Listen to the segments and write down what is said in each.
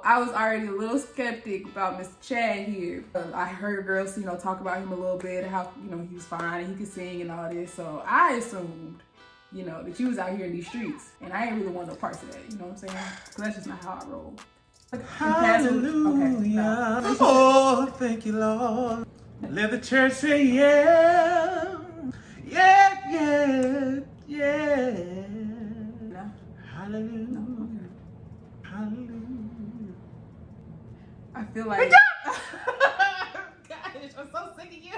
I was already a little skeptic about Mr. Chad here. I heard girls, talk about him a little bit, how, he was fine and he could sing and all this. So I assumed, that you was out here in these streets. And I ain't really want no parts of that, you know what I'm saying? Because that's just not how I roll. Hallelujah. Okay, no. Oh, thank you, Lord. Let the church say yeah. Yeah, yeah, yeah. No. Hallelujah. No. Hallelujah. I feel like... Gosh, I'm so sick of you.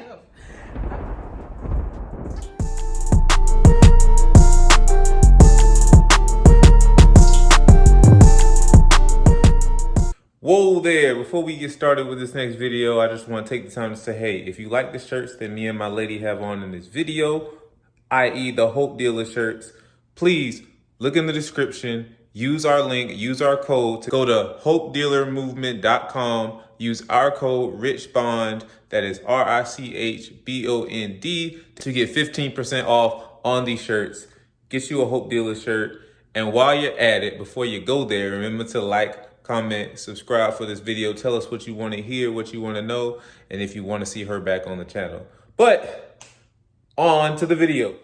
Whoa there, before we get started with this next video, I just want to take the time to say, hey, if you like the shirts that me and my lady have on in this video, i.e. the Hope Dealer shirts, please look in the description, use our link, use our code to go to hopedealermovement.com, use our code RICHBOND, that is RICHBOND, to get 15% off on these shirts. Get you a Hope Dealer shirt, and while you're at it, before you go there, remember to like, comment, subscribe for this video. Tell us what you want to hear, what you want to know, and if you want to see her back on the channel. But on to the video.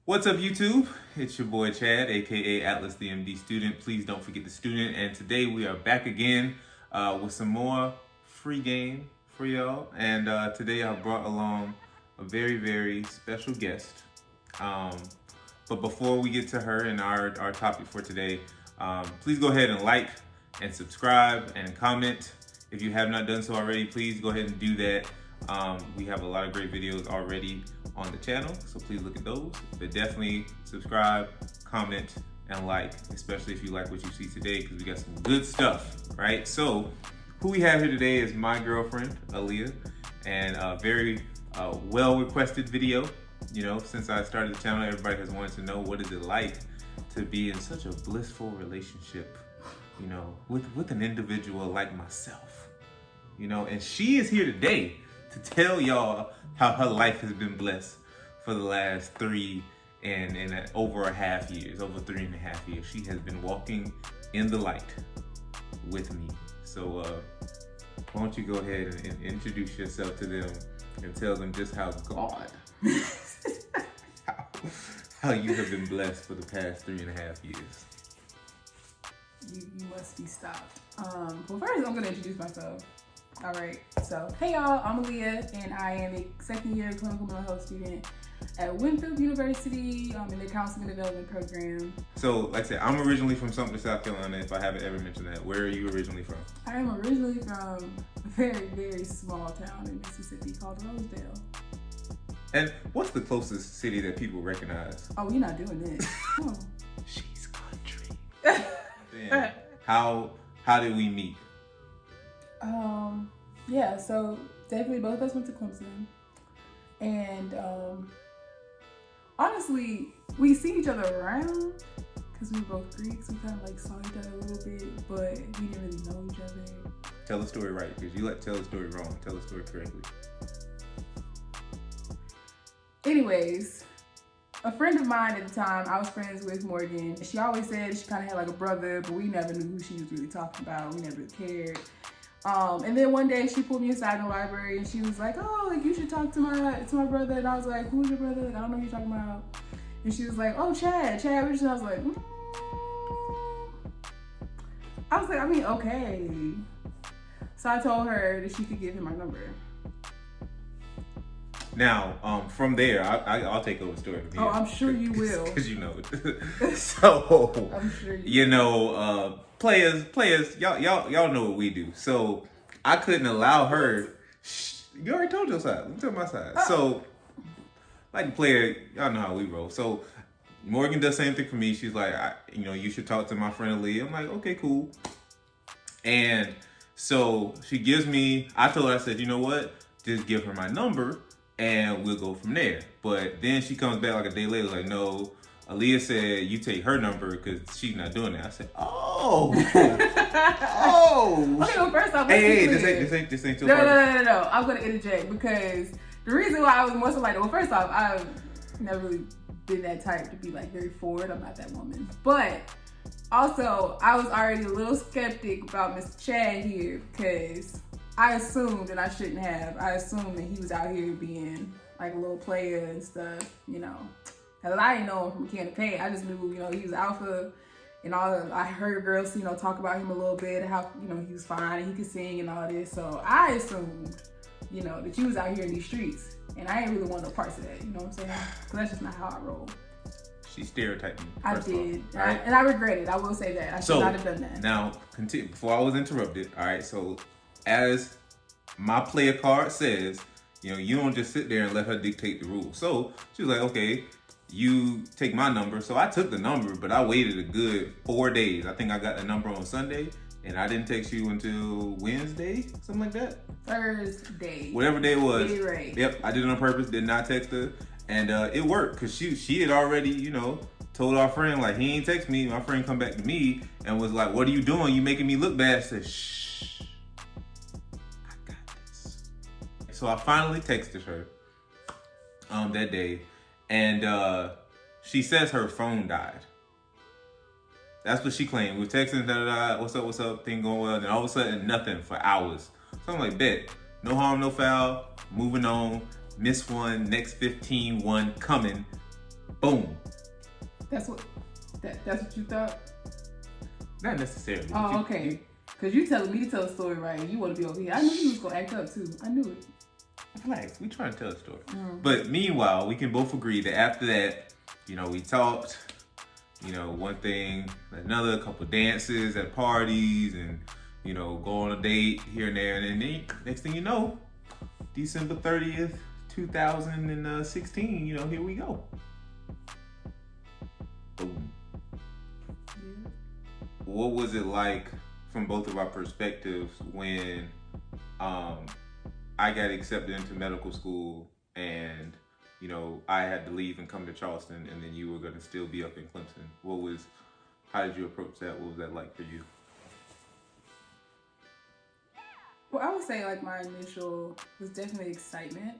What's up, YouTube? It's your boy Chad, aka Atlasthemd student. Please don't forget the student. And today we are back again with some more free game for y'all. And today I brought along a very, very special guest. But before we get to her and our topic for today, please go ahead and like and subscribe and comment. If you have not done so already, please go ahead and do that. We have a lot of great videos already on the channel, so please look at those. But definitely subscribe, comment, and like, especially if you like what you see today, because we got some good stuff, right? So who we have here today is my girlfriend, Aaliyah, and a very well-requested video. Since I started the channel, everybody has wanted to know what is it like to be in such a blissful relationship, with an individual like myself, and she is here today to tell y'all how her life has been blessed for the last 3 and over 3.5 years. She has been walking in the light with me. So why don't you go ahead and introduce yourself to them and tell them just how God, how you have been blessed for the past 3.5 years. You must be stopped. Well, first I'm gonna introduce myself. All right, so hey y'all, I'm Aaliyah, and I am a second-year clinical mental health student at Winfield University in the Counseling and Development program. So, like I said, I'm originally from Sumter, South Carolina, if I haven't ever mentioned that. Where are you originally from? I am originally from a very, very small town in Mississippi called Rosedale. And what's the closest city that people recognize? Oh, we're not doing this. Oh. She's country. Then, how did we meet? Yeah, so definitely both of us went to Clemson, and honestly, we see each other around because we were both Greeks. We kind of saw each other a little bit, but we didn't really know each other. Tell the story right, because you tell the story wrong. Tell the story correctly. Anyways, a friend of mine at the time, I was friends with Morgan. She always said she kind of had a brother, but we never knew who she was really talking about. We never really cared. And then one day she pulled me aside in the library and she was like, oh, you should talk to my brother. And I was like, who's your brother? I don't know who you're talking about. And she was like, oh, Chad Richardson. I was like, okay. So I told her that she could give him my number. Now, from there, I'll take over the story. Oh, I'm sure you will. Because you know it. So, I'm sure you will. Players, y'all know what we do. So, I couldn't allow her. You already told your side. Let me tell my side. Oh. So, like a player, y'all know how we roll. So, Morgan does the same thing for me. She's like, you should talk to my friend Lee. I'm like, okay, cool. And so, she gives me, I told her, I said, you know what? Just give her my number and we'll go from there. But then she comes back like a day later, like, no, Aaliyah said you take her number because she's not doing that. I said, oh. Oh. Okay, well, first off, hey, this ain't your part. No. I'm going to interject because the reason why I was more so well, first off, I've never really been that type to be very forward. I'm not that woman. But Also, I was already a little skeptic about Mr. Chad here because I assumed, and I shouldn't have, I assumed that he was out here being like a little player and stuff, you know. Because I didn't know him from a can of paint. I just knew, you know, he was alpha and all. I heard girls, you know, talk about him a little bit, how, you know, he was fine and he could sing and all this. So I assumed, you know, that you was out here in these streets. And I ain't really want no parts of that, you know what I'm saying? Because that's just not how I roll. She stereotyped me. I did. And I regret it. I will say that. I should not have done that. Now, continue, before I was interrupted, all right, so as my player card says, you know, you don't just sit there and let her dictate the rules. So she was like, okay, you take my number. So I took the number, but I waited a good 4 days. I think I got the number on Sunday, and I didn't text you until Wednesday, something like that. Thursday. Whatever day it was. Right. Yep, I did it on purpose, did not text her. And it worked, because she had already, you know, told our friend, like, he ain't text me. My friend come back to me and was like, what are you doing? You making me look bad. I said, shh, I got this. So I finally texted her that day, and she says her phone died. That's what she claimed. We were texting, what's up, thing going well. And all of a sudden, nothing for hours. So I'm like, bet, no harm, no foul, moving on. Miss one, next 15, one coming. Boom. That's what you thought? Not necessarily. Oh, okay. Because you telling me to tell a story, right? And you want to be over here. I knew you was going to act up, too. I knew it. Relax. We trying to tell a story. But meanwhile, we can both agree that after that, you know, we talked, you know, one thing, another, a couple dances at parties, and, you know, go on a date here and there. And then next thing you know, December 30th, 2016, you know, here we go. Boom. Yeah. What was it like from both of our perspectives when I got accepted into medical school and, you know, I had to leave and come to Charleston, and then you were going to still be up in Clemson? How did you approach that? What was that like for you? Well, I would say like my initial was definitely excitement.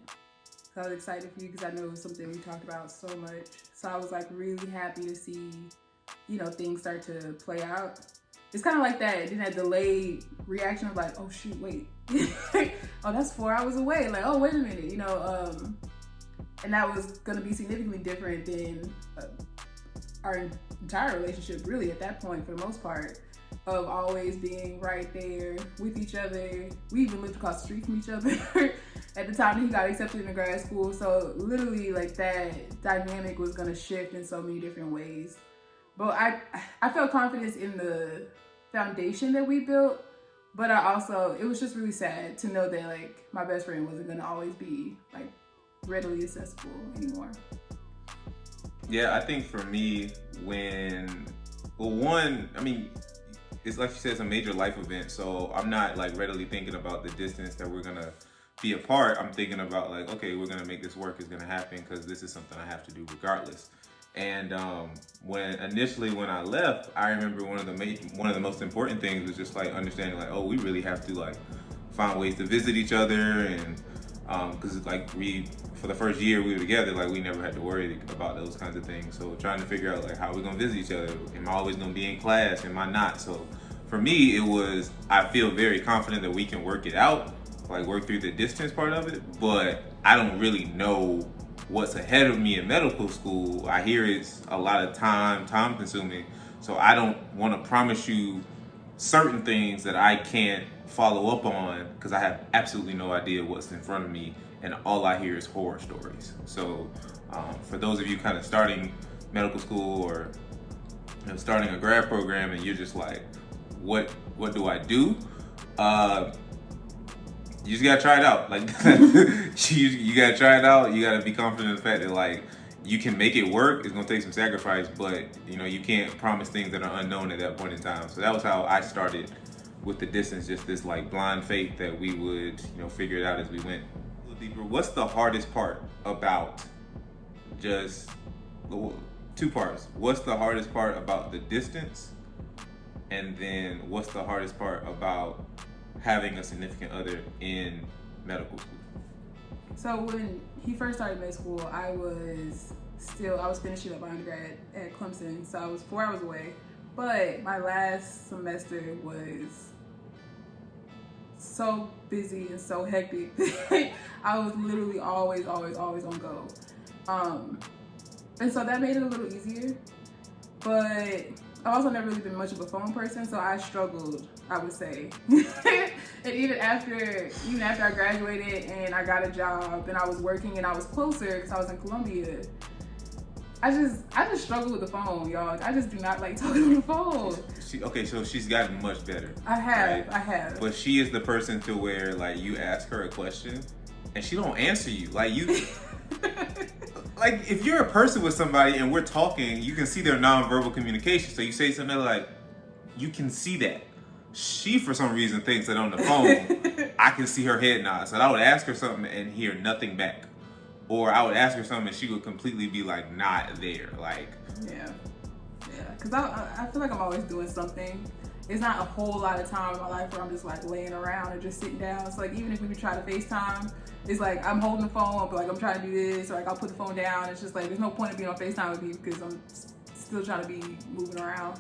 So I was excited for you because I know it was something we talked about so much. So I was like really happy to see, you know, things start to play out. It's kind of like that, then that delayed reaction of like, oh shoot, wait. Oh, that's 4 hours away. Like, oh, wait a minute, you know. And that was going to be significantly different than our entire relationship really at that point for the most part. Of always being right there with each other. We even lived across the street from each other at the time that he got accepted into grad school. So literally like that dynamic was gonna shift in so many different ways. But I felt confidence in the foundation that we built, but it was just really sad to know that like my best friend wasn't gonna always be like readily accessible anymore. Yeah, I think for me, it's like you said, it's a major life event, so I'm not like readily thinking about the distance that we're gonna be apart. I'm thinking about like, okay, we're gonna make this work, it's gonna happen because this is something I have to do regardless. And when I left, I remember one of the most important things was just like understanding like, oh, we really have to like find ways to visit each other, and because like for the first year we were together, like we never had to worry about those kinds of things. So trying to figure out like how we're gonna visit each other. Am I always gonna be in class? Am I not? So for me, I feel very confident that we can work it out, like work through the distance part of it, but I don't really know what's ahead of me in medical school. I hear it's a lot of time consuming. So I don't want to promise you certain things that I can't follow up on because I have absolutely no idea what's in front of me, and all I hear is horror stories. So for those of you kind of starting medical school or starting a grad program and you're just like, what do I do? You just gotta try it out. Like you gotta try it out. You gotta be confident in the fact that like you can make it work. It's gonna take some sacrifice, but you know, you can't promise things that are unknown at that point in time. So that was how I started with the distance, just this like blind faith that we would, you know, figure it out as we went. A little deeper. What's the hardest part about just 2 parts? What's the hardest part about the distance? And then what's the hardest part about having a significant other in medical school? So when he first started med school, I was finishing up my undergrad at Clemson, so I was 4 hours away. But my last semester was so busy and so hectic. I was literally always on go. And so that made it a little easier. But I've also never really been much of a phone person, so I struggled, I would say. And even after I graduated and I got a job and I was working and I was closer because I was in Columbia, I just struggle with the phone, y'all. I just do not like talking on the phone. So she's gotten much better. I have. But she is the person to where like you ask her a question and she don't answer you. Like you like if you're a person with somebody and we're talking, you can see their nonverbal communication. So you say something like, you can see that. She for some reason thinks that on the phone I can see her head nod. So I would ask her something and hear nothing back. Or I would ask her something and she would completely be like not there. Like yeah. Cause I feel like I'm always doing something. It's not a whole lot of time in my life where I'm just like laying around or just sitting down. So like even if we try to FaceTime, it's like I'm holding the phone, but like I'm trying to do this, or like I'll put the phone down. It's just like there's no point in being on FaceTime with you because I'm still trying to be moving around.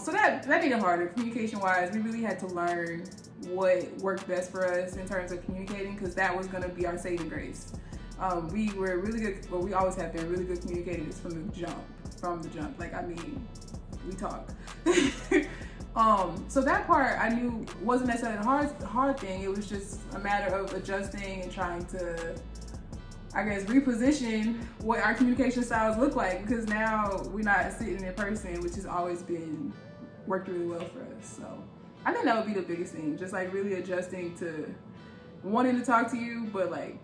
So that made it harder. Communication wise, we really had to learn what worked best for us in terms of communicating, because that was gonna be our saving grace. We were really good, well, we always have been really good communicators from the jump. Like, I mean, we talk. So that part I knew wasn't necessarily a hard thing. It was just a matter of adjusting and trying to, I guess, reposition what our communication styles look like, because now we're not sitting in person, which has always been worked really well for us. So I think that would be the biggest thing, just like really adjusting to wanting to talk to you, but like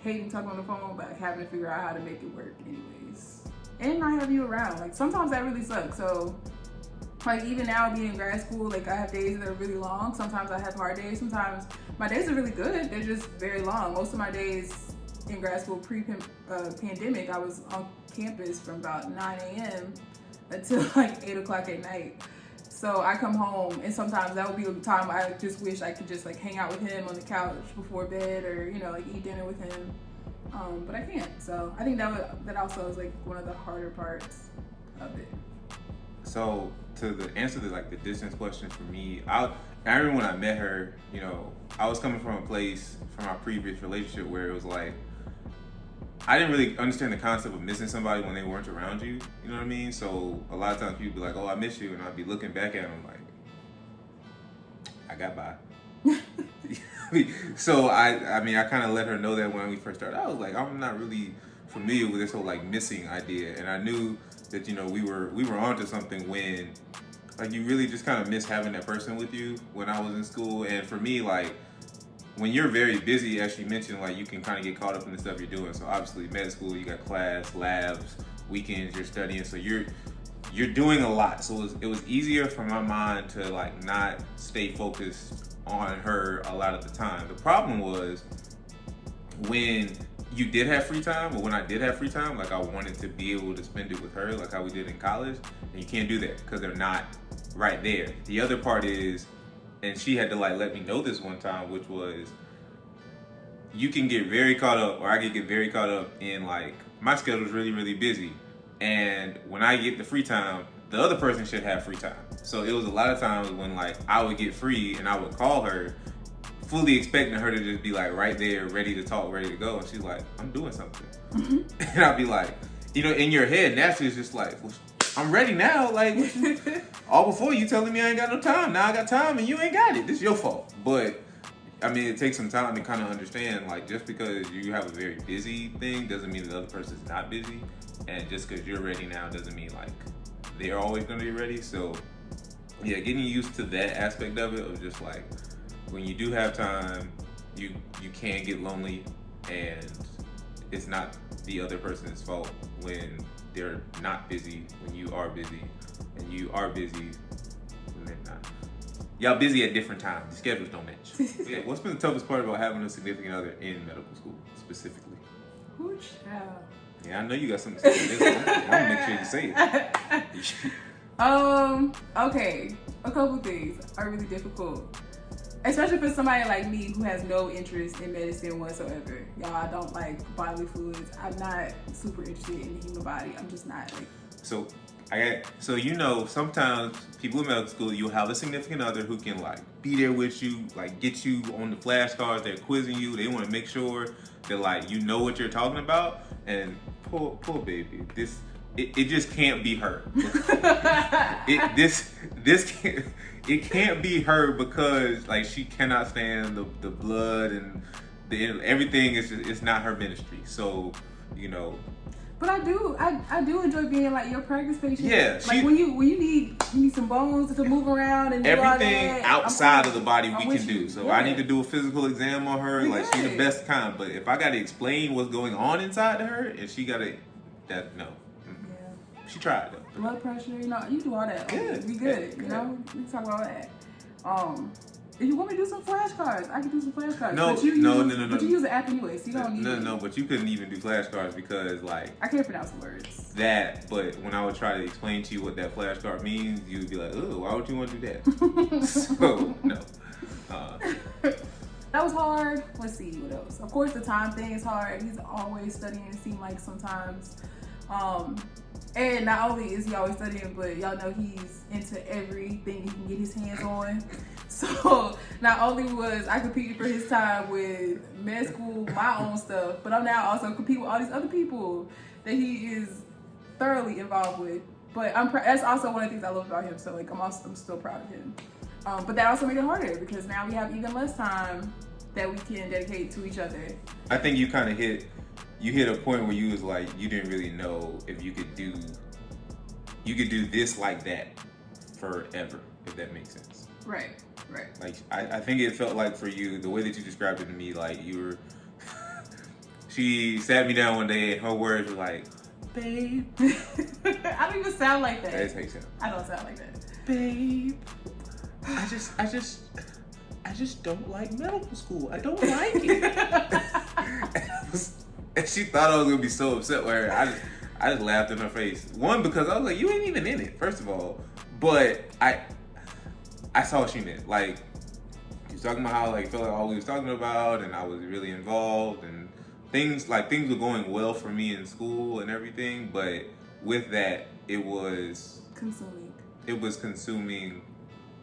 hating talking on the phone, but like having to figure out how to make it work anyways. And not have you around. Like sometimes that really sucks. So like even now being in grad school, like I have days that are really long. Sometimes I have hard days. Sometimes my days are really good. They're just very long. Most of my days in grad school pre-pandemic, I was on campus from about 9 a.m. until like 8 o'clock at night. So I come home and sometimes that would be the time I just wish I could just like hang out with him on the couch before bed, or, you know, like eat dinner with him. But I can't. So I think that also is like one of the harder parts of it. So to the answer to like the distance question for me, I remember when I met her, you know, I was coming from a place from our previous relationship where it was like, I didn't really understand the concept of missing somebody when they weren't around you. You know what I mean? So a lot of times people be like, oh, I miss you. And I'd be looking back at them like, I got by. So I mean, I kind of let her know that when we first started. I was like, I'm not really familiar with this whole like missing idea. And I knew that, you know, we were onto something when like you really just kind of miss having that person with you when I was in school. And for me, like, when you're very busy, as she mentioned, like you can kind of get caught up in the stuff you're doing. So obviously med school, you got class, labs, weekends, you're studying. So you're doing a lot. So it was easier for my mind to like not stay focused on her a lot of the time. The problem was when you did have free time, or when I did have free time, like I wanted to be able to spend it with her like how we did in college. And you can't do that because they're not right there. The other part is, and she had to like let me know this one time, which was you can get very caught up, or I could get very caught up in like my schedule's really, really busy. And when I get the free time, the other person should have free time. So it was a lot of times when like I would get free and I would call her, fully expecting her to just be like right there, ready to talk, ready to go. And she's like, I'm doing something. And I'd be like, you know, in your head, naturally it's just like, well, I'm ready now. Like, all before you telling me I ain't got no time. Now I got time and you ain't got it. This is your fault. But I mean, it takes some time to kind of understand, like, just because you have a very busy thing doesn't mean the other person's not busy. And just because you're ready now doesn't mean like they're always going to be ready. So yeah, getting used to that aspect of it, of just like, when you do have time, you can get lonely, and it's not the other person's fault when they're not busy, when you are busy, and you are busy when they're not. Y'all busy at different times. The schedules don't match. Yeah, what's been the toughest part about having a significant other in medical school, specifically? Ooh, child. Yeah, I know you got something to say. I want to make sure you say it. Okay. A couple things are really difficult. Especially for somebody like me who has no interest in medicine whatsoever. Y'all, I don't like bodily fluids. I'm not super interested in the human body. I'm just not. Like. So, So sometimes people in medical school, you'll have a significant other who can like be there with you, like get you on the flashcards. They're quizzing you. They want to make sure that like you know what you're talking about. And poor baby, it just can't be her. It can't be her because like she cannot stand the blood and everything it's not her ministry. So But I do enjoy being like your practice patient. Yeah, like when you need some bones to move around and everything do all that, outside of the body we can do. you. So Yeah. I need to do a physical exam on her. Like she's the best kind. But if I got to explain what's going on inside of her, and she got to no. Yeah. She tried though. Blood pressure, you do all that. Yeah. We good. We can talk about that. If you want me to do some flashcards, I can do some flashcards. No. But you use an app anyway, so you don't need it. No, but you couldn't even do flashcards because like I can't pronounce the words. But when I would try to explain to you what that flashcard means, you would be like, "Oh, why would you want to do that?" So no. That was hard. Let's see what else. Of course, the time thing is hard. He's always studying. It seems like sometimes. And not only is he always studying, but y'all know he's into everything he can get his hands on. So not only was I competing for his time with med school, my own stuff, but I'm now also competing with all these other people that he is thoroughly involved with. But that's also one of the things I love about him. So like I'm still proud of him. But that also made it harder because now we have even less time that we can dedicate to each other. I think you kind of hit a point where you was like you didn't really know if you could do this like that forever, if that makes sense. Right. Like I think it felt like for you, the way that you described it to me, like you were she sat me down one day and her words were like, "Babe." I don't even sound like that. That's how you sound. I don't sound like that. "Babe, I just don't like medical school. I don't like it." And she thought I was gonna be so upset with her. I just laughed in her face. One, because I was like, you ain't even in it, first of all. But I saw what she meant. Like, she was talking about how like felt like all we was talking about, and I was really involved, and things were going well for me in school and everything. But with that, it was consuming. It was consuming,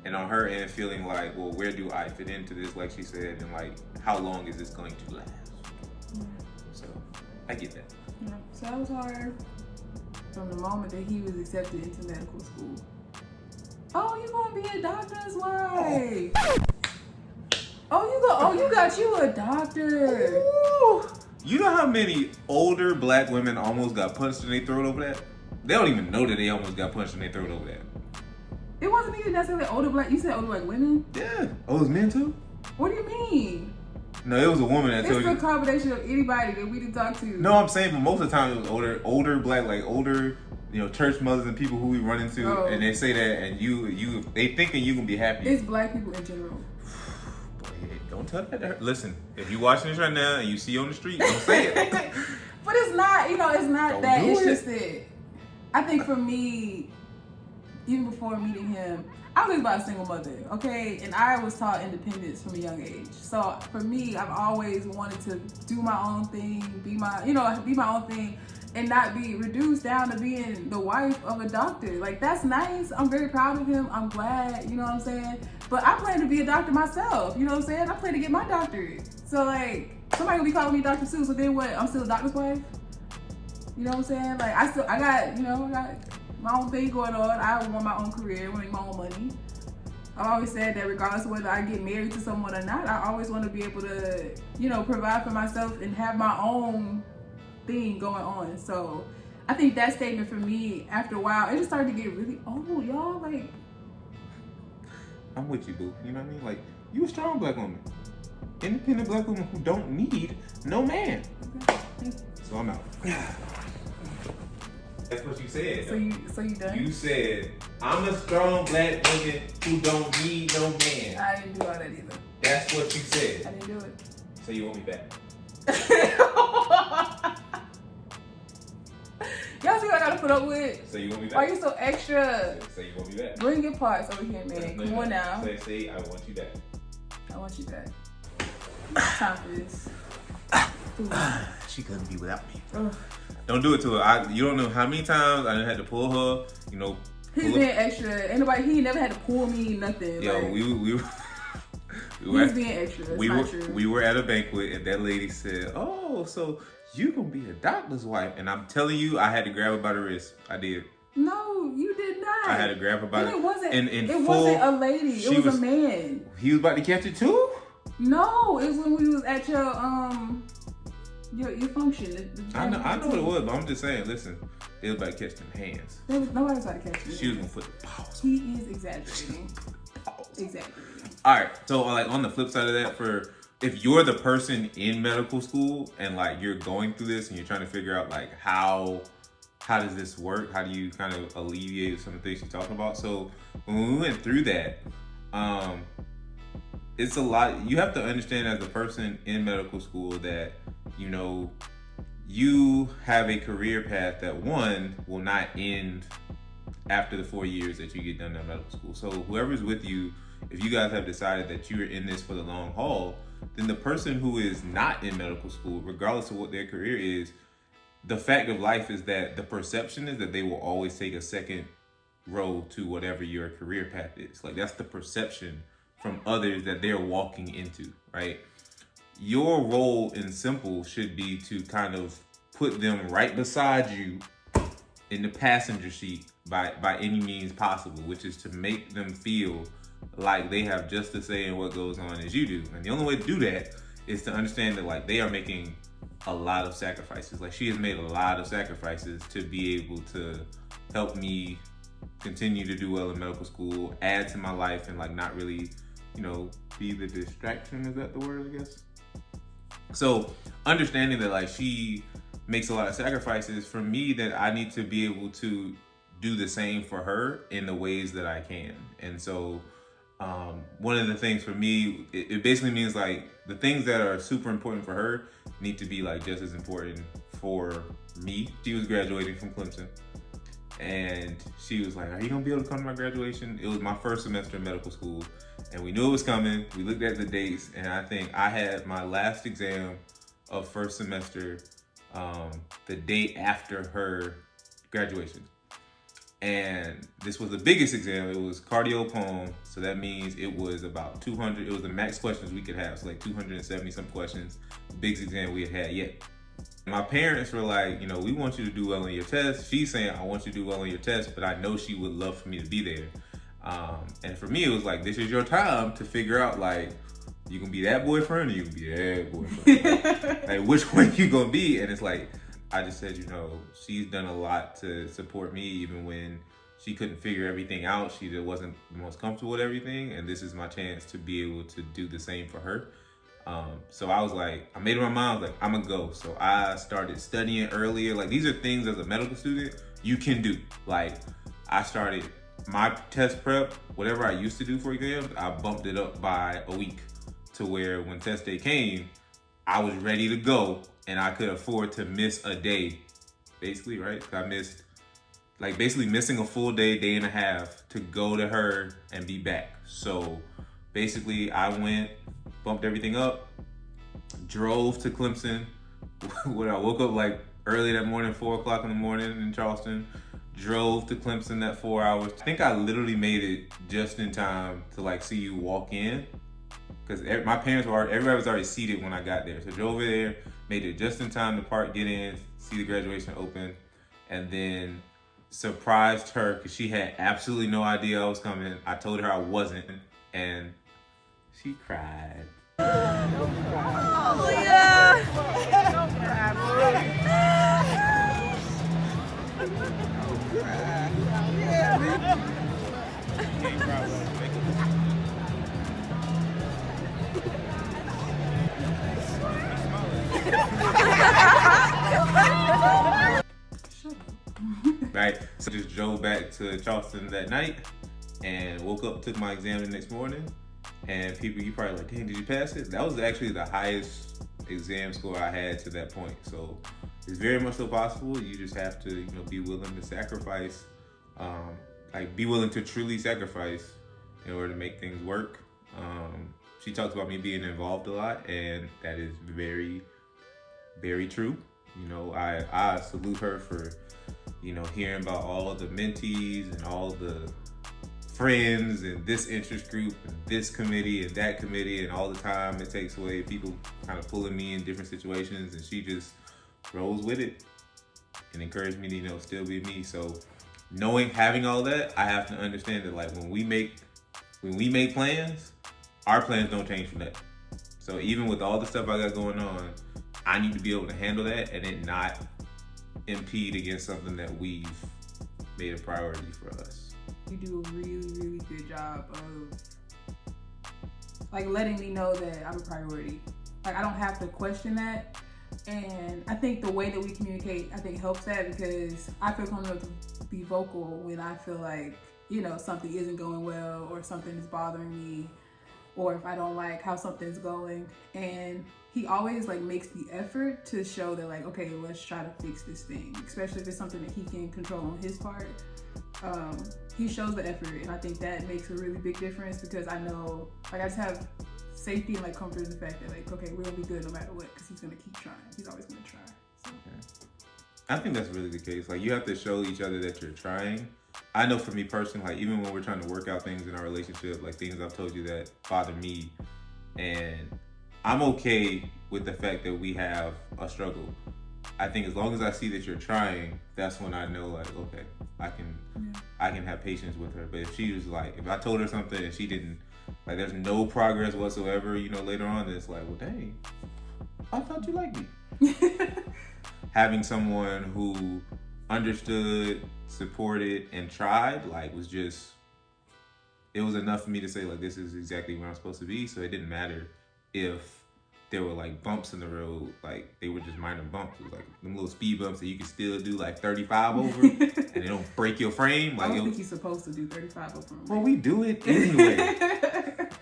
and on her end, feeling like, well, where do I fit into this? Like she said, and like, how long is this going to last? Yeah. So I get that. Yeah. So that was hard from the moment that he was accepted into medical school. Oh, you gonna be a doctor's wife? Oh, you got you a doctor. Ooh. You know how many older black women almost got punched in their throat over that? They don't even know that they almost got punched in their throat over that. It wasn't even necessarily older black. You said older black women? Yeah. Oh, it was men too? What do you mean? No, it was a woman that told you. It's a combination of anybody that we didn't talk to. No, I'm saying, but most of the time it was older black, like older, church mothers and people who we run into, and they say that, and they thinking you gonna be happy. It's black people in general. Boy, don't tell that to her. Listen, if you're watching this right now and you see on the street, don't say it. But it's not, it's not Don't that. do It's it. just that I think for me, even before meeting him, I was about a single mother, okay? And I was taught independence from a young age. So for me, I've always wanted to do my own thing, be my own thing, and not be reduced down to being the wife of a doctor. Like, that's nice. I'm very proud of him. I'm glad, you know what I'm saying? But I plan to be a doctor myself, you know what I'm saying? I plan to get my doctorate. So, like, somebody will be calling me Dr. Sue, so then what? I'm still a doctor's wife? You know what I'm saying? Like, I got my own thing going on. I want my own career, make my own money. I've always said that regardless of whether I get married to someone or not, I always want to be able to, provide for myself and have my own thing going on. So I think that statement for me, after a while, it just started to get really old, y'all. Like, I'm with you, boo. You know what I mean? Like, you a strong black woman. Independent black woman who don't need no man. okay, thank you. So I'm out. That's what you said. So you done? You said, I'm a strong black woman who don't need no man. I didn't do all that either. That's what you I said. didn't do it. So you want me back? Y'all see what I gotta put up with? So you want me back? Why you so extra? So you want me back? Bring your parts over here, man. Come on now. Say, I want you back. I want you back. Time for this. She couldn't be without me. Ugh. Don't do it to her. You don't know how many times I had to pull her you know. He's being extra. Anybody, he never had to pull me, nothing. Yo, like, he's being extra. That's we not were true. we were at a banquet and that lady said, "Oh, so you gonna be a doctor's wife?" And I'm telling you, I had to grab her by the wrist. I did. No, you did not. I had to grab her by the wrist. It wasn't. In it full, wasn't a lady. It was a man. He was about to catch it too. No, it was when we was at your function. I know what it was, but I'm just saying. Listen, they was about to catch them hands. Nobody was about to catch me. She was gonna put the paws. He is exaggerating. Exaggerating. All right, so like on the flip side of that, for if you're the person in medical school and like you're going through this and you're trying to figure out like how does this work? How do you kind of alleviate some of the things she's talking about? So when we went through that, it's a lot. You have to understand as a person in medical school that, you know, you have a career path that one will not end after the 4 years that you get done in medical school. So whoever's with you, if you guys have decided that you are in this for the long haul, then the person who is not in medical school, regardless of what their career is, the fact of life is that the perception is that they will always take a second row to whatever your career path is. Like that's the perception from others that they're walking into, right? Your role in simple should be to kind of put them right beside you in the passenger seat by any means possible, which is to make them feel like they have just the say in what goes on as you do. And the only way to do that is to understand that like they are making a lot of sacrifices. Like she has made a lot of sacrifices to be able to help me continue to do well in medical school, add to my life, and like not really, you know, be the distraction. Is that the word, I guess? So understanding that like she makes a lot of sacrifices for me, that I need to be able to do the same for her in the ways that I can. And so one of the things for me, it basically means like the things that are super important for her need to be like just as important for me. She was graduating from Clemson and she was like, "Are you gonna be able to come to my graduation?" It was my first semester in medical school and we knew it was coming. We looked at the dates and I think I had my last exam of first semester the day after her graduation. And this was the biggest exam. It was cardio poem. So that means it was about 200. It was the max questions we could have. So like 270 some questions. The biggest exam we had had yet. My parents were like, you know, we want you to do well on your test. She's saying, I want you to do well on your test, but I know she would love for me to be there. And for me, it was like, this is your time to figure out like, you can be that boyfriend or you can be that boyfriend. Like which one you gonna be? And it's like, I just said, you know, she's done a lot to support me even when she couldn't figure everything out. She just wasn't the most comfortable with everything. And this is my chance to be able to do the same for her. So I was like, I made up my mind, I was like, I'm gonna go. So I started studying earlier. Like these are things as a medical student you can do. Like I started my test prep, whatever I used to do for exams, I bumped it up by a week to where when test day came, I was ready to go and I could afford to miss a day, basically, right? I missed, like basically missing a full day and a half to go to her and be back. So basically I went, bumped everything up, drove to Clemson. When I woke up like early that morning, 4 o'clock in the morning in Charleston, drove to Clemson that 4 hours. I think I literally made it just in time to like see you walk in. Because my parents were, everybody was already seated when I got there. So drove over there, made it just in time to park, get in, see the graduation open, and then surprised her because she had absolutely no idea I was coming. I told her I wasn't, and she cried. Oh, yeah. Right, so just drove back to Charleston that night and woke up, took my exam the next morning, and people, you probably like, dang, did you pass it? That was actually the highest exam score I had to that point. So it's very much so possible. You just have to, you know, be willing to sacrifice, like be willing to truly sacrifice in order to make things work. She talks about me being involved a lot, and that is very, very true. You know, I salute her for you know, hearing about all of the mentees and all the friends and this interest group and this committee and that committee and all the time it takes away, people kind of pulling me in different situations, and she just rolls with it and encouraged me to, you know, still be me. So having all that, I have to understand that, like, when we make plans, our plans don't change from that. So even with all the stuff I got going on, I need to be able to handle that and it not impede against something that we've made a priority for us. You do a really, really good job of like letting me know that I'm a priority. Like, I don't have to question that. And I think the way that we communicate, I think, helps that, because I feel comfortable to be vocal when I feel like, you know, something isn't going well or something is bothering me, or if I don't like how something's going. And he always like makes the effort to show that, like, okay, let's try to fix this thing, especially if it's something that he can control on his part. He shows the effort, and I think that makes a really big difference, because I know, like, I just have safety and like comfort in the fact that, like, okay, we're gonna be good no matter what, because he's gonna keep trying. He's always gonna try. So. Okay. I think that's really the case. Like, you have to show each other that you're trying. I know for me personally, like, even when we're trying to work out things in our relationship, like things I've told you that bother me, and I'm okay with the fact that we have a struggle. I think as long as I see that you're trying, that's when I know, like, okay, I can have patience with her. But if she was like, if I told her something and she didn't, like, there's no progress whatsoever, you know, later on, it's like, well, dang, I thought you liked me. Having someone who understood, supported, and tried, like, was just, it was enough for me to say, like, this is exactly where I'm supposed to be. So it didn't matter if there were like bumps in the road, like they were just minor bumps. It was like them little speed bumps that you can still do like 35 over and they don't break your frame. Like, I don't think you're supposed to do 35 over. Well, we do it anyway.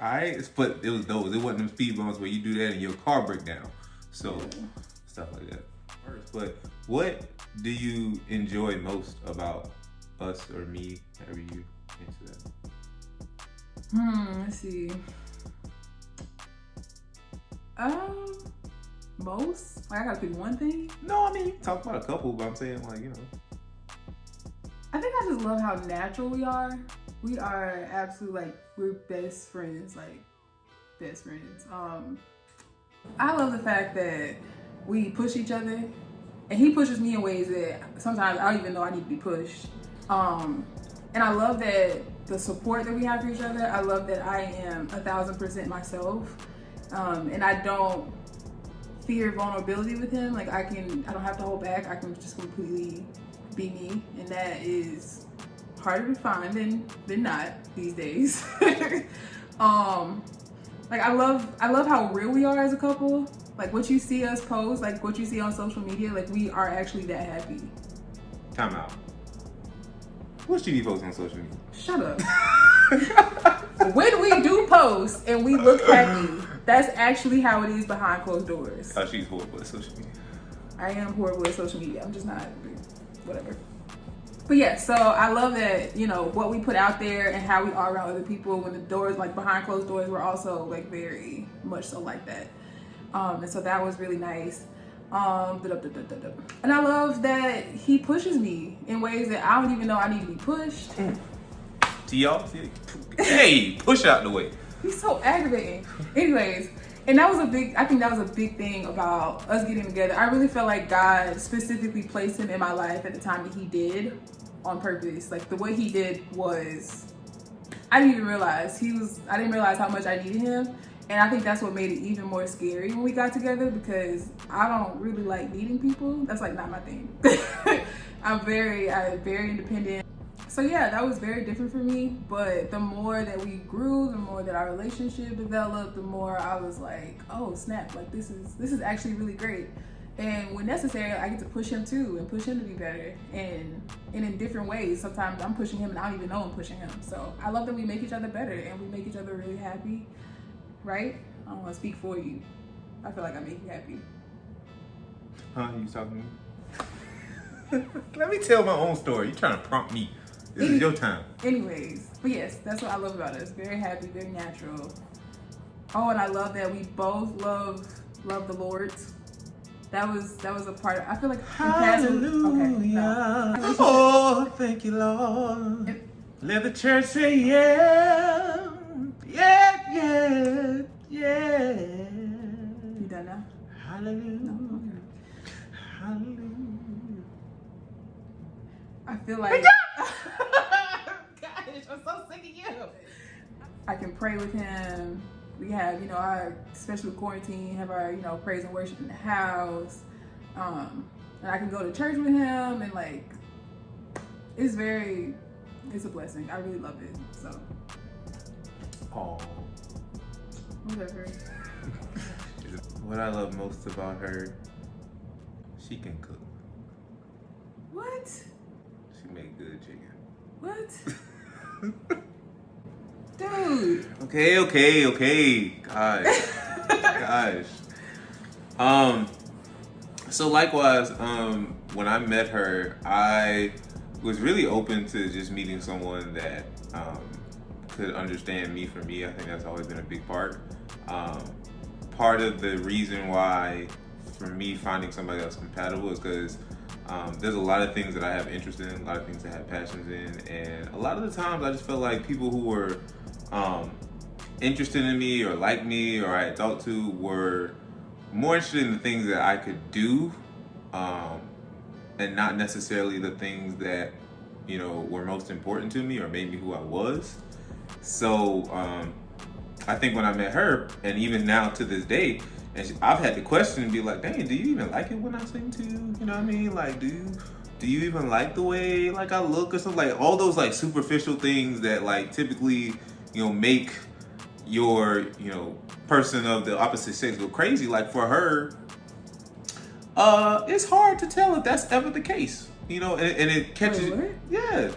Alright? But it was those. It wasn't them speed bumps where you do that and your car break down. So stuff like that. But what do you enjoy most about us or me, however you answer that? Let's see. Most? Like, I gotta pick one thing? No, I mean, you can talk about a couple, but I'm saying, like, you know. I think I just love how natural we are. We are absolutely, like, we're best friends, like, best friends. I love the fact that we push each other, and he pushes me in ways that sometimes I don't even know I need to be pushed. And I love that the support that we have for each other. I love that I am 1,000% myself. And I don't fear vulnerability with him. Like, I don't have to hold back. I can just completely be me. And that is harder to find than not these days. Like, I love how real we are as a couple. Like, what you see us post, like what you see on social media, like, we are actually that happy. Time out. What's GD post on social media? Shut up. When we do post and we look happy, that's actually how it is behind closed doors. Oh, she's horrible at social media. I am horrible at social media. I'm just not, whatever. But yeah, so I love that, you know, what we put out there and how we are around other people. When the doors, like behind closed doors, we're also like very much so like that. And so that was really nice. And I love that he pushes me in ways that I don't even know I need to be pushed. To y'all, hey, push out the way. He's so aggravating. Anyways, and that was I think that was a big thing about us getting together. I really felt like God specifically placed him in my life at the time that he did on purpose. Like, the way he did was, I didn't even realize I didn't realize how much I needed him. And I think that's what made it even more scary when we got together, because I don't really like needing people. That's like not my thing. I'm very independent. So yeah, that was very different for me. But the more that we grew, the more that our relationship developed, the more I was like, oh snap, like this is actually really great. And when necessary, I get to push him too, and push him to be better, and in different ways. Sometimes I'm pushing him and I don't even know I'm pushing him. So I love that we make each other better and we make each other really happy. Right? I don't want to speak for you. I feel like I make you happy. Huh? You talking to me? Let me tell my own story. You trying to prompt me. This is your time. Anyways, but yes, that's what I love about us. Very happy, very natural. Oh, and I love that we both love the Lord. That was a part of, I feel like Hallelujah. Okay, no. Oh, thank you, Lord. Let the church say yeah. Yeah, yeah, yeah. You done now? Hallelujah. No, okay. Hallelujah. I feel like gosh, I'm so sick of you. I can pray with him. We have, our special quarantine, have our, praise and worship in the house. And I can go to church with him, and like, it's a blessing. I really love it. So. Oh. Whatever. What I love most about her, she can cook. What? She make good chicken. What? Dude. Okay. Gosh. So likewise, when I met her, I was really open to just meeting someone that could understand me for me. I think that's always been a big part. Part of the reason why, for me, finding somebody else compatible is because there's a lot of things that I have interest in, a lot of things that I have passions in, and a lot of the times I just felt like people who were interested in me or like me or I had talked to were more interested in the things that I could do, and not necessarily the things that were most important to me or made me who I was. So I think when I met her, and even now to this day, and I've had to question and be like, dang, do you even like it when I sing to you? You know what I mean? Like, do you even like the way like I look or something? Like all those like superficial things that like typically make your person of the opposite sex go crazy. Like for her, it's hard to tell if that's ever the case. And it catches. Wait, what? Yeah.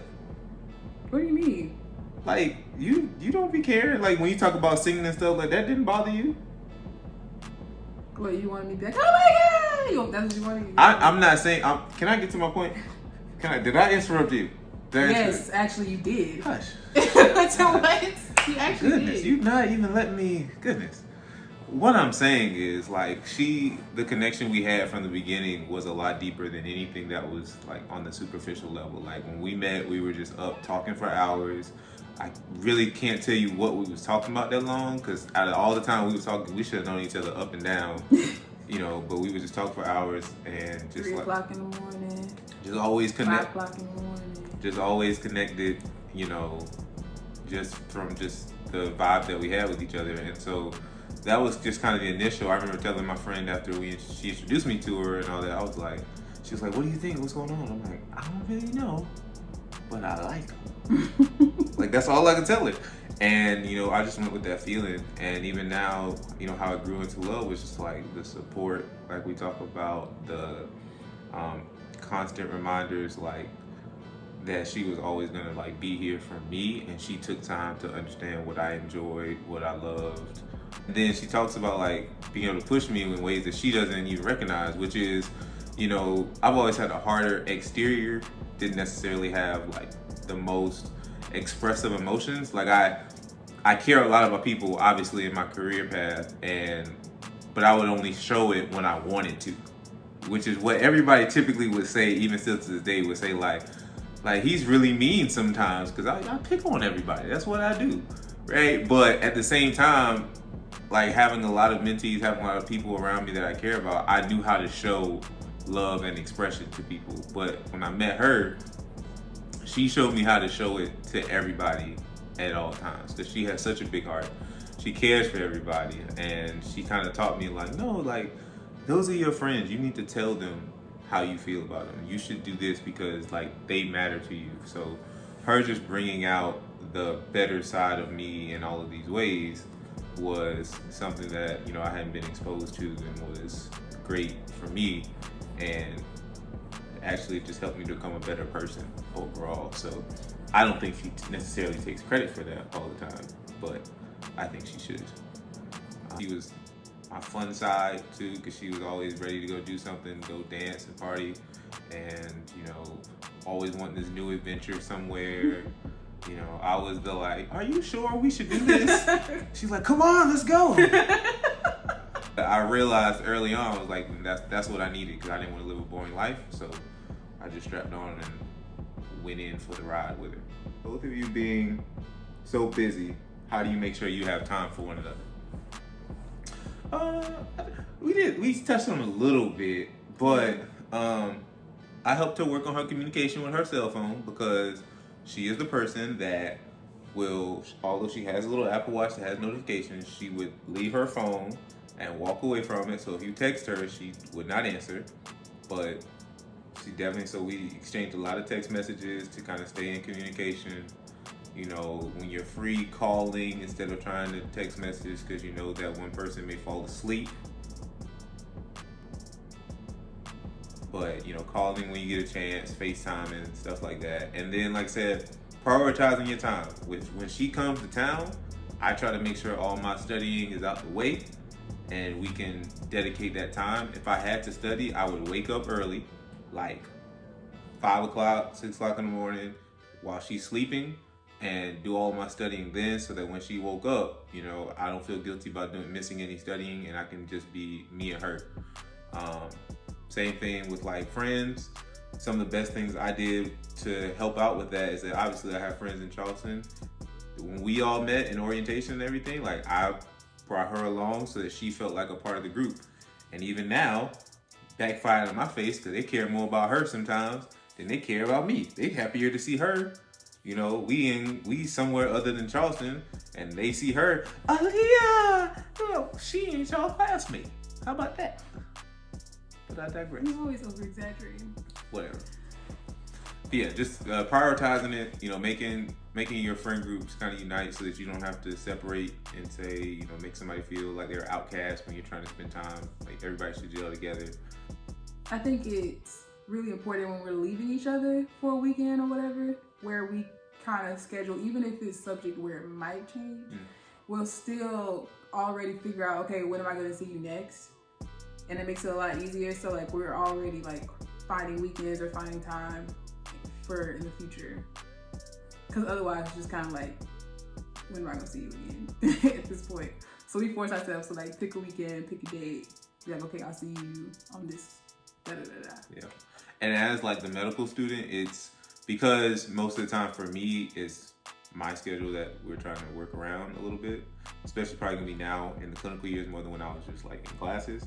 What do you mean? Like you don't be caring. Like when you talk about singing and stuff, like that didn't bother you. What, you wanted me to be like, oh my God! That's what you wanted? I'm not saying. Can I get to my point? Did I interrupt you? Yes, actually you did. Hush. What? You actually Goodness, did. you not even letting me. Goodness. What I'm saying is like the connection we had from the beginning was a lot deeper than anything that was like on the superficial level. Like when we met, we were just up talking for hours. I really can't tell you what we was talking about that long, because out of all the time we was talking, we should have known each other up and down, but we would just talk for hours and just 3 o'clock in the morning. Just always 5 connect. o'clock in the morning. Just always connected, just from just the vibe that we had with each other. And so that was just kind of the initial. I remember telling my friend after she introduced me to her and all that, I was like, she was like, what do you think? What's going on? I'm like, I don't really know, but I like him. Like that's all I can tell her. And I just went with that feeling. And even now, how I grew into love was just like the support, like we talk about, the constant reminders, like that she was always gonna like be here for me, and she took time to understand what I enjoyed, what I loved. And then she talks about like being able to push me in ways that she doesn't even recognize, which is, I've always had a harder exterior, didn't necessarily have like the most expressive emotions. Like I care a lot about people, obviously, in my career path, but I would only show it when I wanted to, which is what everybody typically would say, even still to this day, would say like he's really mean sometimes because I pick on everybody. That's what I do, right? But at the same time, like having a lot of mentees, having a lot of people around me that I care about, I knew how to show love and expression to people. But when I met her, she showed me how to show it to everybody at all times, because she has such a big heart. She cares for everybody, and she kind of taught me like, no, like those are your friends. You need to tell them how you feel about them. You should do this because like they matter to you. So her just bringing out the better side of me in all of these ways was something that I hadn't been exposed to, and was great for me, and actually just helped me become a better person overall. So I don't think she necessarily takes credit for that all the time, but I think she should. She was my fun side too, because she was always ready to go do something, go dance and party, and always wanting this new adventure somewhere. I was the like, are you sure we should do this? She's like, come on, let's go. I realized early on, I was like, that's what I needed because I didn't want to live a boring life. So I just strapped on and went in for the ride with her. Both of you being so busy, how do you make sure you have time for one another? We touched on it a little bit, but I helped her work on her communication with her cell phone because she is the person that will, although she has a little Apple Watch that has notifications, she would leave her phone and walk away from it. So if you text her, she would not answer. But she definitely, so we exchanged a lot of text messages to kind of stay in communication. You know, when you're free, calling instead of trying to text messages because you know that one person may fall asleep. But, you know, calling when you get a chance, FaceTime and stuff like that. And then, like I said, prioritizing your time. When she comes to town, I try to make sure all my studying is out the way and we can dedicate that time. If I had to study, I would wake up early, like 5 o'clock, 6 o'clock in the morning while she's sleeping and do all my studying then so that when she woke up, you know, I don't feel guilty about missing any studying and I can just be me and her. Same thing with like friends. Some of the best things I did to help out with that is that obviously I have friends in Charleston. When we all met in orientation and everything, like I brought her along so that she felt like a part of the group. And even now, backfired in my face because they care more about her sometimes than they care about me. They happier to see her. You know, we somewhere other than Charleston and they see her, she ain't y'all classmate. How about that? But I digress. You're always over-exaggerating. Whatever. But yeah, just prioritizing it, you know, making your friend groups kind of unite so that you don't have to separate and say, you know, make somebody feel like they're outcast when you're trying to spend time. Like everybody should gel together. I think it's really important when we're leaving each other for a weekend or whatever, where we kind of schedule, even if it's subject where it might change, we'll still already figure out, okay, when am I going to see you next? And it makes it a lot easier. So like we're already like finding weekends or finding time for in the future. Because otherwise it's just kind of like, when am I going to see you again at this point? So we force ourselves to like pick a weekend, pick a date. Be like, okay, I'll see you on this, da-da-da-da. Yeah. And as like the medical student, it's because most of the time for me, it's my schedule that we're trying to work around a little bit, especially probably gonna be now in the clinical years more than when I was just like in classes.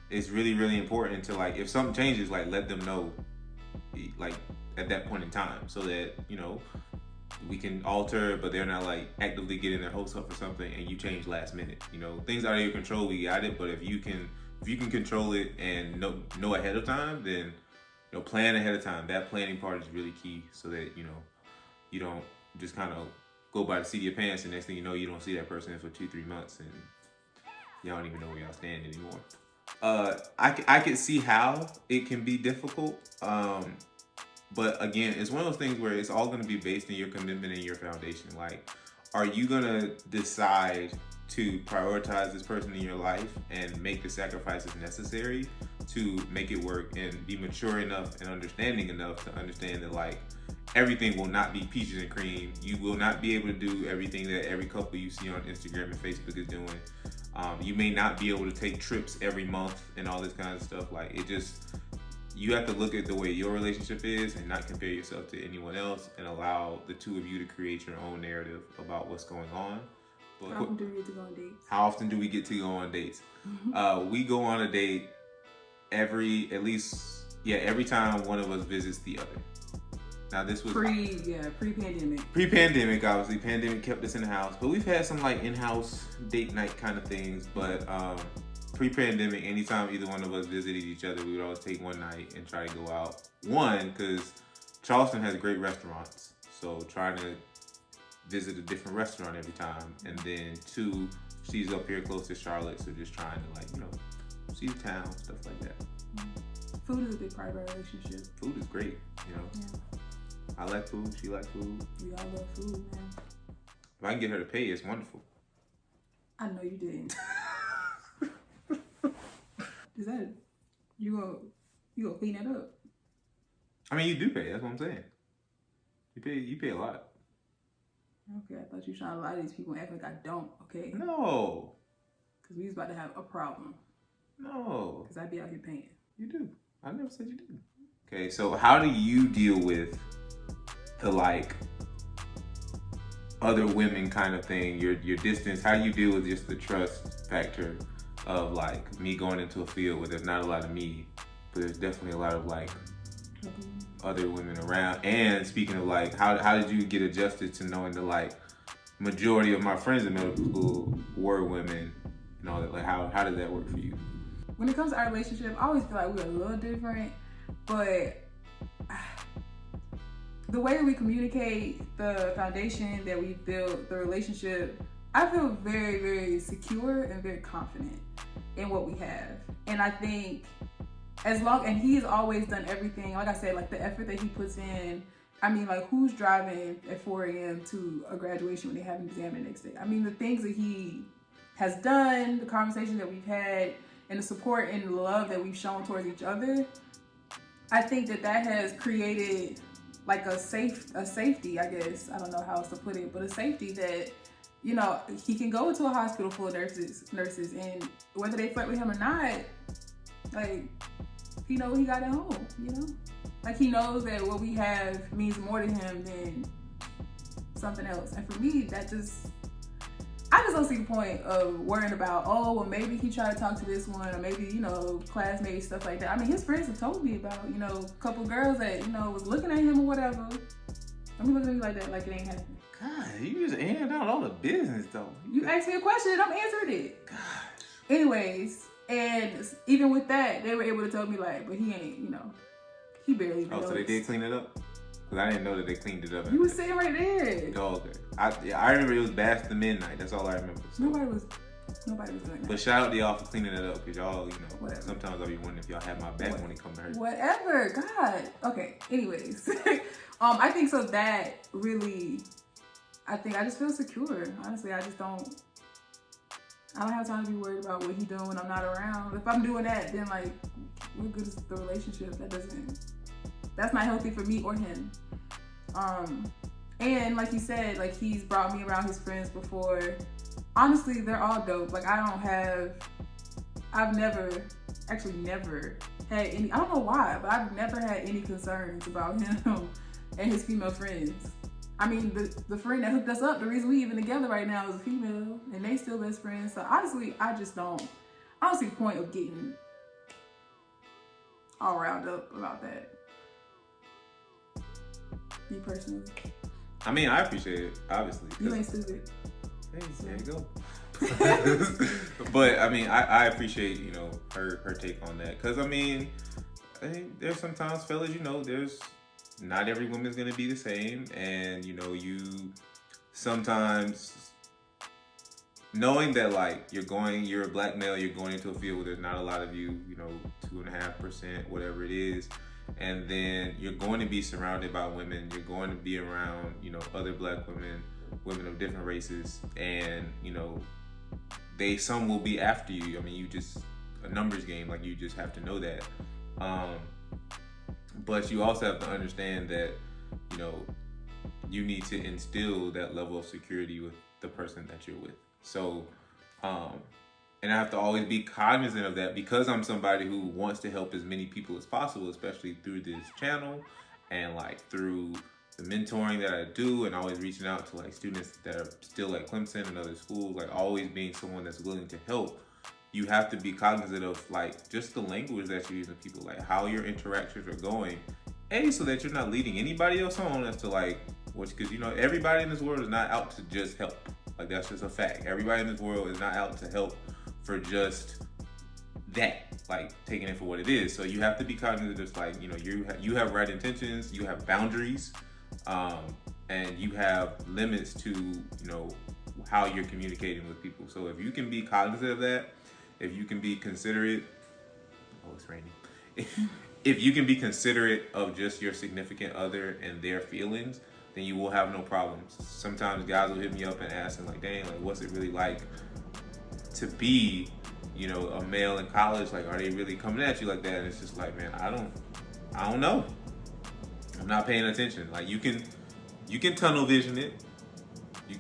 It's really, really important to like, if something changes, like let them know like at that point in time so that, you know, we can alter, but they're not like actively getting their hopes up for something and you change last minute. You know, things out of your control, we got it, but if you can control it and know ahead of time, then, you know, plan ahead of time. That planning part is really key so that, you know, you don't just kind of go by the seat of your pants and next thing you know, you don't see that person for 2-3 months and y'all don't even know where y'all stand anymore. I can see how it can be difficult. But again, it's one of those things where it's all going to be based on your commitment and your foundation. Like, are you going to decide to prioritize this person in your life and make the sacrifices necessary to make it work and be mature enough and understanding enough to understand that like everything will not be peaches and cream. You will not be able to do everything that every couple you see on Instagram and Facebook is doing. You may not be able to take trips every month and all this kind of stuff. Like it just, you have to look at the way your relationship is and not compare yourself to anyone else and allow the two of you to create your own narrative about what's going on. But how often do we get to go on dates? How often do we get to go on dates? We go on a date every time one of us visits the other. Now this was pre-pandemic. Pre-pandemic, obviously. Pandemic kept us in the house, but we've had some like in-house date night kind of things. But pre-pandemic, anytime either one of us visited each other, we would always take one night and try to go out. One, because Charleston has great restaurants, so trying to visit a different restaurant every time. And then two, she's up here close to Charlotte, so just trying to like, you know, see the town, stuff like that. Food is a big part of our relationship. Food is great, you know. Yeah. I like food, she likes food. We all love food, man. If I can get her to pay, it's wonderful. I know you didn't. Is that you gonna clean that up? I mean, you do pay. That's what I'm saying. You pay a lot. Okay, I thought you were trying to lie to these people and act like I don't. Okay. No. Because we was about to have a problem. No. Because I'd be out here paying. You do. I never said you didn't. Okay, so how do you deal with the like other women kind of thing? Your distance. How do you deal with just the trust factor of like me going into a field where there's not a lot of me, but there's definitely a lot of like other women around? And speaking of like, how did you get adjusted to knowing the like majority of my friends in medical school were women and all that? Like how did that work for you? When it comes to our relationship, I always feel like we're a little different, but the way that we communicate, the foundation that we built, the relationship, I feel very, very secure and very confident in what we have. And I think and he's always done everything, like I said, like the effort that he puts in. I mean, like, who's driving at 4 a.m. to a graduation when they have an exam the next day? I mean, the things that he has done, the conversations that we've had, and the support and the love that we've shown towards each other, I think that has created like a safety, I guess. I don't know how else to put it, but a safety that, you know, he can go into a hospital full of nurses, and whether they flirt with him or not, like, he knows what he got at home, you know? Like, he knows that what we have means more to him than something else. And for me, I just don't see the point of worrying about, oh, well, maybe he tried to talk to this one, or maybe, you know, classmates, stuff like that. I mean, his friends have told me about, you know, a couple girls that, you know, was looking at him or whatever. Don't be looking at me like that, like it ain't happening. God, you just airing out all the business, though. You asked me a question and I'm answering it. Gosh. Anyways, and even with that, they were able to tell me, like, but he ain't, you know, he barely even so they did clean it up? Because I didn't know that they cleaned it up. You was sitting right there. Oh, okay. I remember it was Bash the Midnight. That's all I remember. So. Nobody was doing that. But shout out to y'all for cleaning it up, because y'all, you know, Whatever. Sometimes I'll be wondering if y'all have my back when it comes to her. Whatever. God. Okay. Anyways. I think so that really, I just feel secure. Honestly, I don't have time to be worried about what he's doing when I'm not around. If I'm doing that, then like, what good is the relationship? That's not healthy for me or him. And like you said, like, he's brought me around his friends before. Honestly, they're all dope. Like, I've never had any, I don't know why, but I've never had any concerns about him and his female friends. I mean, the friend that hooked us up, the reason we even together right now is a female, and they still best friends. So honestly, I don't see the point of getting all riled up about that. Me personally. I mean, I appreciate it, obviously. You ain't stupid. Hey, there you go. But I mean, I appreciate, you know, her take on that. Because I mean, there's sometimes, fellas, you know, not every woman's gonna be the same, and you know, you sometimes knowing that like you're a black male, you're going into a field where there's not a lot of you, you know, 2.5%, whatever it is. And then you're going to be surrounded by women. You're going to be around, you know, other black women of different races, and you know, some will be after you. I mean, a numbers game. Like, you just have to know that. But you also have to understand that, you know, you need to instill that level of security with the person that you're with. So, and I have to always be cognizant of that, because I'm somebody who wants to help as many people as possible, especially through this channel and like through the mentoring that I do, and always reaching out to like students that are still at Clemson and other schools, like always being someone that's willing to help. You have to be cognizant of like just the language that you're using with people, like how your interactions are going, so that you're not leading anybody else on as to like, because you know, everybody in this world is not out to just help. Like, that's just a fact. Everybody in this world is not out to help for just that, like taking it for what it is. So you have to be cognizant of like, you know, you have right intentions, you have boundaries, and you have limits to, you know, how you're communicating with people. So if you can be cognizant of that, if you can be considerate, oh, it's raining. If you can be considerate of just your significant other and their feelings, then you will have no problems. Sometimes guys will hit me up and ask, like, dang, like, what's it really like to be, you know, a male in college? Like, are they really coming at you like that? And it's just like, man, I don't know. I'm not paying attention. Like, you can tunnel vision it.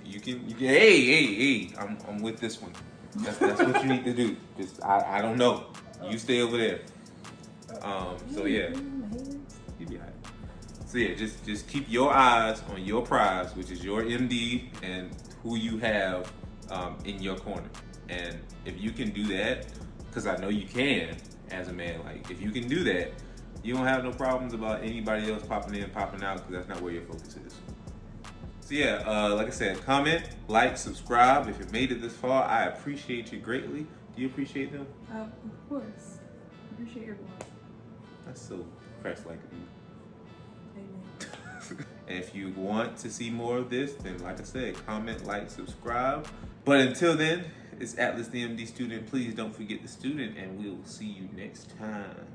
You can, hey, I'm with this one. That's what you need to do. Just I don't know. You stay over there. So yeah, you be alright. So yeah, just keep your eyes on your prize, which is your MD and who you have in your corner. And if you can do that, because I know you can as a man, like if you can do that, you don't have no problems about anybody else popping in, popping out, because that's not where your focus is. So yeah, like I said, comment, like, subscribe. If you made it this far, I appreciate you greatly. Do you appreciate them? Of course. Appreciate everyone. That's so Christ-like of you. Amen. And if you want to see more of this, then like I said, comment, like, subscribe. But until then, it's Atlasthemd student. Please don't forget the student, and we'll see you next time.